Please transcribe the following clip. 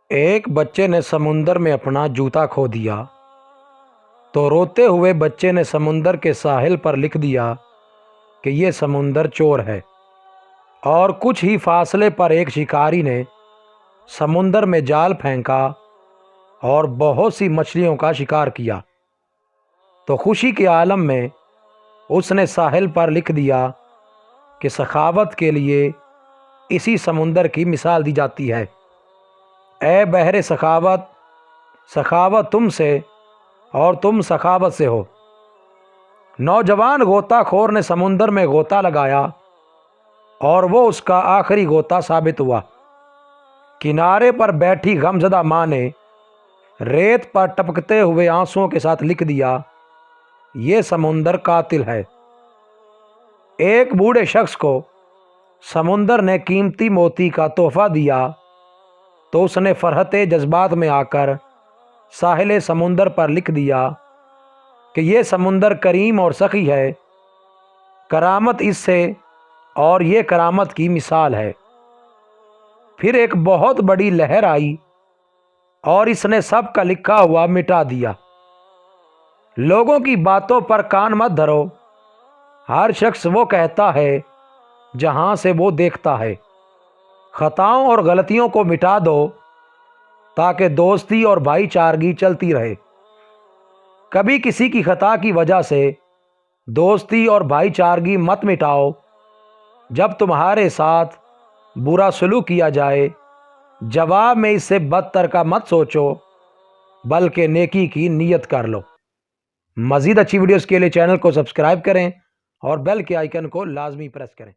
ایک بچے نے سمندر میں اپنا جوتا کھو دیا تو روتے ہوئے بچے نے سمندر کے ساحل پر لکھ دیا کہ یہ سمندر چور ہے۔ اور کچھ ہی فاصلے پر ایک شکاری نے سمندر میں جال پھینکا اور بہت سی مچھلیوں کا شکار کیا تو خوشی کے عالم میں اس نے ساحل پر لکھ دیا کہ سخاوت کے لیے اسی سمندر کی مثال دی جاتی ہے۔ اے بحر سخاوت، سخاوت تم سے اور تم سخاوت سے ہو۔ نوجوان غوطہ خور نے سمندر میں غوطہ لگایا اور وہ اس کا آخری غوطہ ثابت ہوا۔ کنارے پر بیٹھی غمزدہ ماں نے ریت پر ٹپکتے ہوئے آنسوؤں کے ساتھ لکھ دیا، یہ سمندر قاتل ہے۔ ایک بوڑھے شخص کو سمندر نے قیمتی موتی کا تحفہ دیا تو اس نے فرحت جذبات میں آ کر ساحل سمندر پر لکھ دیا کہ یہ سمندر کریم اور سخی ہے، کرامت اس سے اور یہ کرامت کی مثال ہے۔ پھر ایک بہت بڑی لہر آئی اور اس نے سب کا لکھا ہوا مٹا دیا۔ لوگوں کی باتوں پر کان مت دھرو، ہر شخص وہ کہتا ہے جہاں سے وہ دیکھتا ہے۔ خطاؤں اور غلطیوں کو مٹا دو تاکہ دوستی اور بھائی چارگی چلتی رہے۔ کبھی کسی کی خطا کی وجہ سے دوستی اور بھائی چارگی مت مٹاؤ۔ جب تمہارے ساتھ برا سلوک کیا جائے، جواب میں اس سے بدتر کا مت سوچو بلکہ نیکی کی نیت کر لو۔ مزید اچھی ویڈیوز کے لیے چینل کو سبسکرائب کریں اور بیل کے آئیکن کو لازمی پریس کریں۔